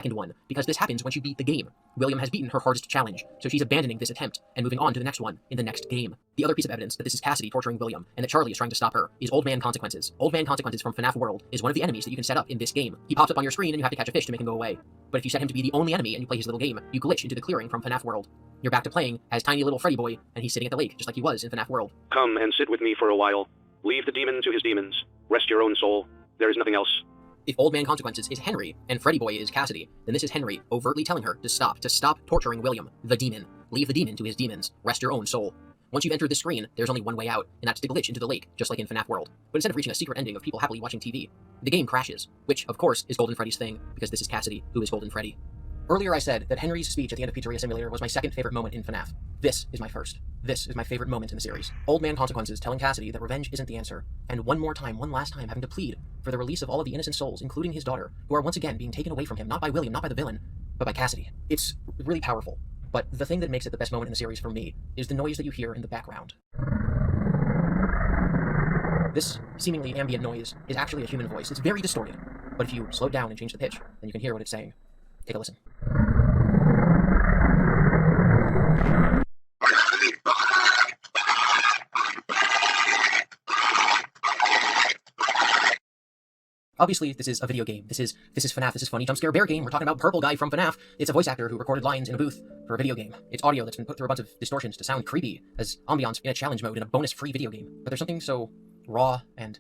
second one, because this happens once you beat the game. William has beaten her hardest challenge, so she's abandoning this attempt and moving on to the next one in the next game. The other piece of evidence that this is Cassidy torturing William and that Charlie is trying to stop her is Old Man Consequences. Old Man Consequences from FNAF World is one of the enemies that you can set up in this game. He pops up on your screen and you have to catch a fish to make him go away. But if you set him to be the only enemy and you play his little game, you glitch into the clearing from FNAF World. You're back to playing as tiny little Freddy boy, and he's sitting at the lake just like he was in FNAF World. Come and sit with me for a while. Leave the demon to his demons. Rest your own soul. There is nothing else. If Old Man Consequences is Henry and Freddy Boy is Cassidy, then this is Henry overtly telling her to stop torturing William, the demon. Leave the demon to his demons. Rest your own soul. Once you've entered this screen, there's only one way out, and that's to glitch into the lake, just like in FNAF World. But instead of reaching a secret ending of people happily watching TV, the game crashes, which, of course, is Golden Freddy's thing, because this is Cassidy, who is Golden Freddy. Earlier I said that Henry's speech at the end of Pizzeria Simulator was my second favorite moment in FNAF. This is my first. This is my favorite moment in the series. Old Man Consequences telling Cassidy that revenge isn't the answer, and one last time having to plead for the release of all of the innocent souls, including his daughter, who are once again being taken away from him, not by William, not by the villain, but by Cassidy. It's really powerful, but the thing that makes it the best moment in the series for me is the noise that you hear in the background. This seemingly ambient noise is actually a human voice. It's very distorted, but if you slow it down and change the pitch, then you can hear what it's saying. Take a listen. Obviously, this is a video game. This is FNAF. This is funny jump scare bear game. We're talking about Purple Guy from FNAF. It's a voice actor who recorded lines in a booth for a video game. It's audio that's been put through a bunch of distortions to sound creepy as ambiance in a challenge mode in a bonus-free video game. But there's something so raw and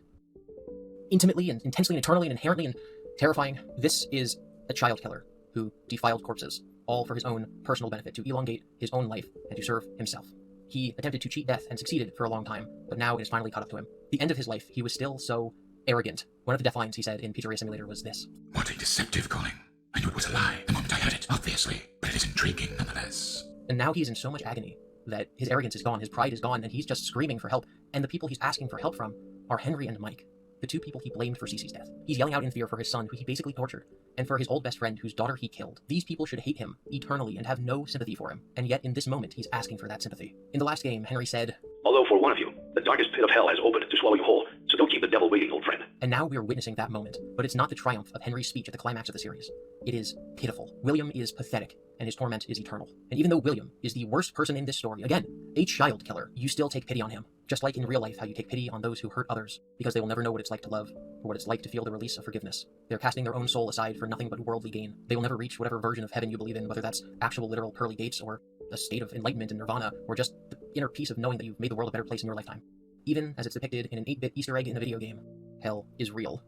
intimately and intensely and eternally and inherently and terrifying. This is a child killer who defiled corpses, all for his own personal benefit, to elongate his own life and to serve himself. He attempted to cheat death and succeeded for a long time, but now it has finally caught up to him. The end of his life, he was still so arrogant. One of the death lines he said in Pizzeria Simulator was this. What a deceptive calling. I knew it was a lie the moment I heard it, obviously, but it is intriguing nonetheless. And now he's in so much agony that his arrogance is gone, his pride is gone, and he's just screaming for help. And the people he's asking for help from are Henry and Mike, the two people he blamed for Cece's death. He's yelling out in fear for his son, who he basically tortured, and for his old best friend, whose daughter he killed. These people should hate him eternally and have no sympathy for him. And yet, in this moment, he's asking for that sympathy. In the last game, Henry said, Although for one of you, the darkest pit of hell has opened to swallow you whole, so don't keep the devil waiting, old friend. And now we're witnessing that moment, but it's not the triumph of Henry's speech at the climax of the series. It is pitiful. William is pathetic, and his torment is eternal. And even though William is the worst person in this story, again, a child killer, you still take pity on him. Just like in real life how you take pity on those who hurt others, because they will never know what it's like to love, or what it's like to feel the release of forgiveness. They're casting their own soul aside for nothing but worldly gain. They will never reach whatever version of heaven you believe in, whether that's actual literal pearly gates, or a state of enlightenment and nirvana, or just the inner peace of knowing that you've made the world a better place in your lifetime. Even as it's depicted in an 8-bit Easter egg in a video game, hell is real.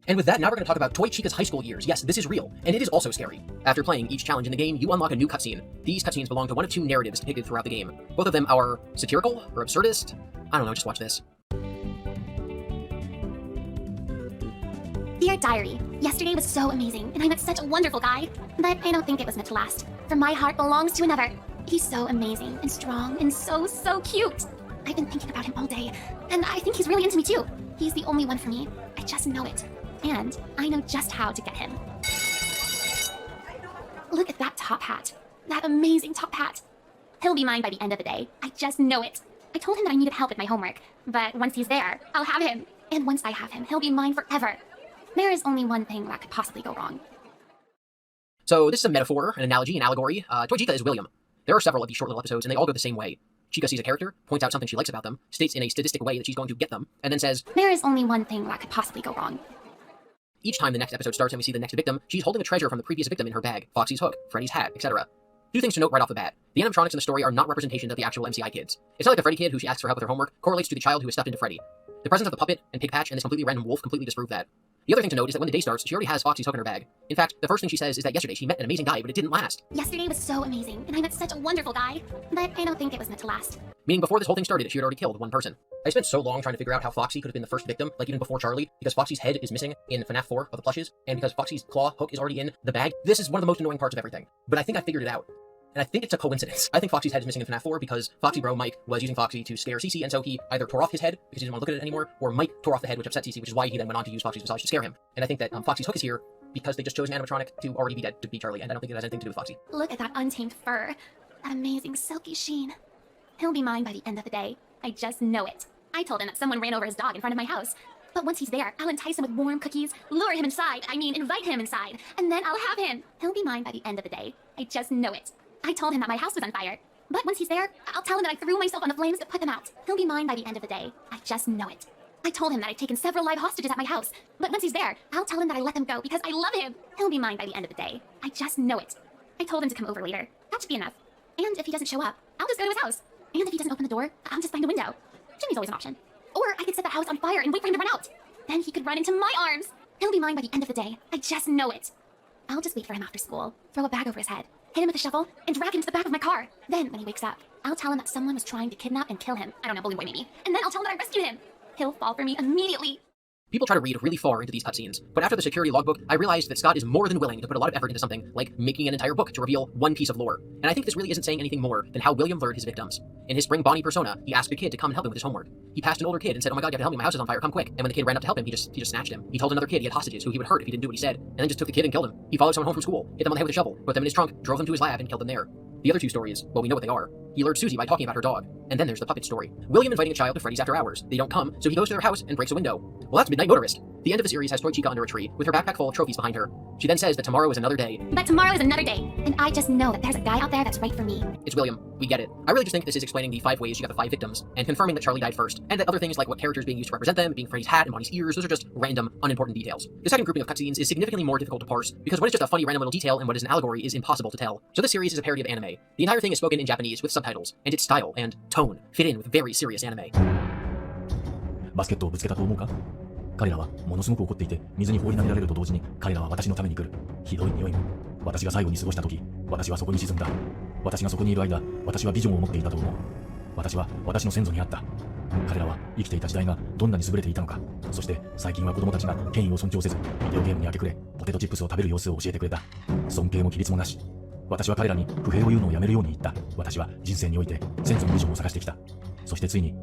And with that, now we're going to talk about Toy Chica's high school years. Yes, this is real, and it is also scary. After playing each challenge in the game, you unlock a new cutscene. These cutscenes belong to one of two narratives depicted throughout the game. Both of them are satirical or absurdist. I don't know, just watch this. Dear Diary, yesterday was so amazing, and I met such a wonderful guy, but I don't think it was meant to last. For my heart belongs to another. He's so amazing and strong and so cute. I've been thinking about him all day, and I think he's really into me too. He's the only one for me. I just know it. And I know just how to get him. Look at that top hat. That amazing top hat. He'll be mine by the end of the day. I just know it. I told him that I needed help with my homework, but once he's there, I'll have him. And once I have him, he'll be mine forever. There is only one thing that could possibly go wrong. So this is a metaphor, an analogy, an allegory. Toy Chica is William. There are several of these short little episodes, and they all go the same way. Chica sees a character, points out something she likes about them, states in a sadistic way that she's going to get them, and then says, There is only one thing that could possibly go wrong. Each time the next episode starts and we see the next victim, she's holding a treasure from the previous victim in her bag, Foxy's hook, Freddy's hat, etc. Two things to note right off the bat. The animatronics in the story are not representations of the actual MCI kids. It's not like the Freddy kid who she asks for help with her homework correlates to the child who is stuffed into Freddy. The presence of the puppet and Pig Patch and this completely random wolf completely disprove that. The other thing to note is that when the day starts, she already has Foxy's hook in her bag. In fact, the first thing she says is that yesterday she met an amazing guy, but it didn't last. Yesterday was so amazing, and I met such a wonderful guy, but I don't think it was meant to last. Meaning before this whole thing started, she had already killed one person. I spent so long trying to figure out how Foxy could have been the first victim, like even before Charlie, because Foxy's head is missing in FNAF 4 of the plushes, and because Foxy's claw hook is already in the bag. This is one of the most annoying parts of everything. But I think I figured it out. And I think it's a coincidence. I think Foxy's head is missing in FNAF 4 because Foxy bro Mike was using Foxy to scare Cece, and so he either tore off his head because he didn't want to look at it anymore, or Mike tore off the head, which upset Cece, which is why he then went on to use Foxy's visage to scare him. And I think that Foxy's hook is here because they just chose an animatronic to already be dead to be Charlie, and I don't think it has anything to do with Foxy. Look at that untamed fur. That amazing silky sheen. He'll be mine by the end of the day. I just know it. I told him that someone ran over his dog in front of my house. But once he's there, I'll entice him with warm cookies, lure him inside, invite him inside, and then I'll have him. He'll be mine by the end of the day. I just know it. I told him that my house was on fire. But once he's there, I'll tell him that I threw myself on the flames to put them out. He'll be mine by the end of the day. I just know it. I told him that I'd taken several live hostages at my house. But once he's there, I'll tell him that I let them go because I love him. He'll be mine by the end of the day. I just know it. I told him to come over later. That should be enough. And if he doesn't show up, I'll just go to his house. And if he doesn't open the door, I'll just find a window. Jimmy's always an option. Or I could set the house on fire and wait for him to run out. Then he could run into my arms. He'll be mine by the end of the day. I just know it. I'll just wait for him after school, throw a bag over his head, hit him with a shovel, and drag him to the back of my car. Then, when he wakes up, I'll tell him that someone was trying to kidnap and kill him. I don't know, bully boy maybe. And then I'll tell him that I rescued him. He'll fall for me immediately. People try to read really far into these cutscenes, but after the security logbook, I realized that Scott is more than willing to put a lot of effort into something like making an entire book to reveal one piece of lore. And I think this really isn't saying anything more than how William lured his victims. In his Spring Bonnie persona, he asked a kid to come and help him with his homework. He passed an older kid and said, "Oh my god, you have to help me, my house is on fire, come quick." And when the kid ran up to help him, he just snatched him. He told another kid he had hostages who he would hurt if he didn't do what he said, and then just took the kid and killed him. He followed someone home from school, hit them on the head with a shovel, put them in his trunk, drove them to his lab, and killed them there. The other two stories, well, we know what they are. He lured Susie by talking about her dog. And then there's the puppet story. William inviting a child to Freddy's after hours. They don't come, so he goes to their house and breaks a window. Well, that's Midnight Motorist. The end of the series has Toy Chica under a tree, with her backpack full of trophies behind her. She then says that tomorrow is another day. But tomorrow is another day, and I just know that there's a guy out there that's right for me. It's William. We get it. I really just think this is explaining the 5 ways she got the 5 victims, and confirming that Charlie died first, and that other things like what characters being used to represent them, being Freddy's hat and Bonnie's ears, those are just random, unimportant details. The second grouping of cutscenes is significantly more difficult to parse, because what is just a funny random little detail and what is an allegory is impossible to tell. So this series is a parody of anime. The entire thing is spoken in Japanese with subtitles, and its style and tone fit in with very serious anime. バスケットをぶつけたと思うか？彼らはものすごく怒っていて、水に放り投げられると同時に彼らは私のために来る。ひどい匂い。私が最後に過ごした時、私はそこに沈んだ。私がそこにいる間、私はビジョンを持っていたと思う。私は私の先祖にあった。彼らは生きていた時代がどんなに優れていたのか。そして最近は子供たちが権威を尊重せず、ビデオゲームに明け暮れ、ポテトチップスを食べる様子を教えてくれた。尊敬も規律もなし。私は彼らに不平を言うのをやめるように言った。私は人生において先祖のビジョンを探してきた。そしてついに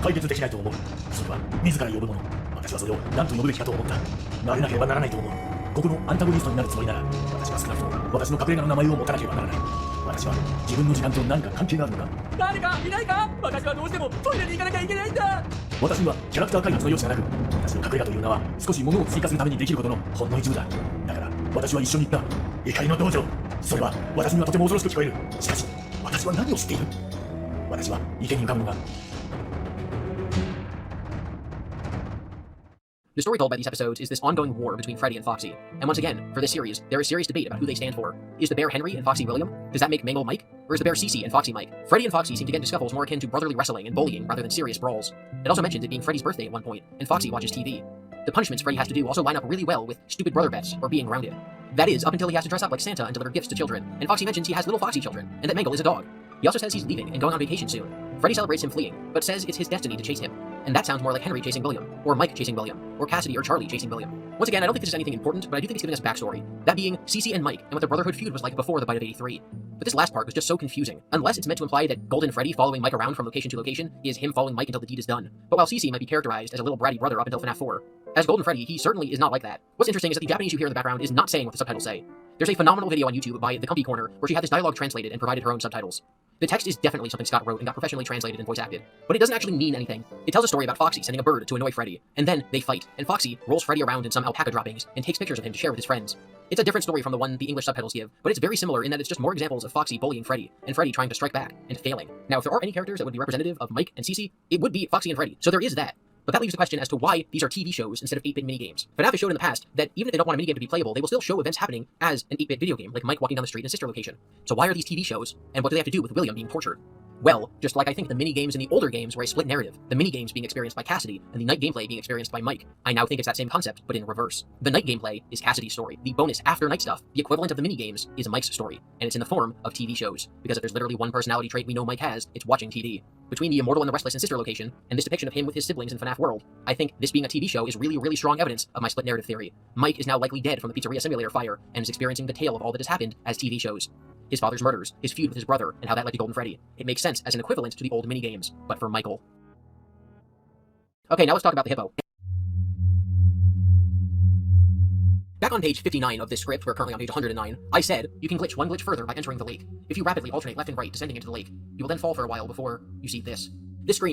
解決できないと思う。それは自ら呼ぶもの。私はそれを何と呼ぶべきかと思った。なれなければならないと思う。ここのアンタゴニストになるつもりなら、私は少なくとも私の隠れ家の名前を持たなければならない。私は自分の時間と何か関係があるのか。誰かいないか？私はどうしてもトイレに行かなきゃいけないんだ。私にはキャラクター開発の余地がなく、私の隠れ家という名は少し物を追加するためにできることのほんの一部だ。だから私は一緒に行った。怒りの道場。それは私にはとても恐ろしく聞こえる。しかし私は何を知っている？私は池に浮かぶのが。The story told by these episodes is this ongoing war between Freddy and Foxy. And once again, for this series, there is serious debate about who they stand for. Is the bear Henry and Foxy William? Does that make Mangle Mike? Or is the bear Cece and Foxy Mike? Freddy and Foxy seem to get into scuffles more akin to brotherly wrestling and bullying rather than serious brawls. It also mentions it being Freddy's birthday at one point, and Foxy watches TV. The punishments Freddy has to do also line up really well with stupid brother bets or being grounded. That is, up until he has to dress up like Santa and deliver gifts to children, and Foxy mentions he has little Foxy children, and that Mangle is a dog. He also says he's leaving and going on vacation soon. Freddy celebrates him fleeing, but says it's his destiny to chase him. And that sounds more like Henry chasing William, or Mike chasing William, or Cassidy or Charlie chasing William. Once again, I don't think this is anything important, but I do think it's giving us backstory. That being Cece and Mike, and what their brotherhood feud was like before the Bite of 83. But this last part was just so confusing, unless it's meant to imply that Golden Freddy following Mike around from location to location is him following Mike until the deed is done. But while Cece might be characterized as a little bratty brother up until FNAF 4, as Golden Freddy, he certainly is not like that. What's interesting is that the Japanese you hear in the background is not saying what the subtitles say. There's a phenomenal video on YouTube by The Comfy Corner where she had this dialogue translated and provided her own subtitles. The text is definitely something Scott wrote and got professionally translated and voice acted, but it doesn't actually mean anything. It tells a story about Foxy sending a bird to annoy Freddy, and then they fight, and Foxy rolls Freddy around in some alpaca droppings and takes pictures of him to share with his friends. It's a different story from the one the English subtitles give, but it's very similar in that it's just more examples of Foxy bullying Freddy, and Freddy trying to strike back, and failing. Now, if there are any characters that would be representative of Mike and Cece, it would be Foxy and Freddy, so there is that. But that leaves the question as to why these are TV shows instead of 8-bit minigames. FNAF has showed in the past that even if they don't want a minigame to be playable, they will still show events happening as an 8-bit video game, like Mike walking down the street in a sister location. So why are these TV shows, and what do they have to do with William being tortured? Well, just like I think the mini-games in the older games were a split narrative, the mini-games being experienced by Cassidy, and the night gameplay being experienced by Mike, I now think it's that same concept, but in reverse. The night gameplay is Cassidy's story. The bonus after night stuff, the equivalent of the mini-games, is Mike's story, and it's in the form of TV shows. Because if there's literally one personality trait we know Mike has, it's watching TV. Between the Immortal and the Restless and Sister location, and this depiction of him with his siblings in FNAF World, I think this being a TV show is really, really strong evidence of my split narrative theory. Mike is now likely dead from the Pizzeria Simulator fire, and is experiencing the tale of all that has happened as TV shows. His father's murders, his feud with his brother, and how that led to Golden Freddy. It makes sense as an equivalent to the old minigames, but for Michael. Okay, now let's talk about the hippo. Back on page 59 of this script, we're currently on page 109, I said, you can glitch one glitch further by entering the lake. If you rapidly alternate left and right descending into the lake, you will then fall for a while before you see this. This screen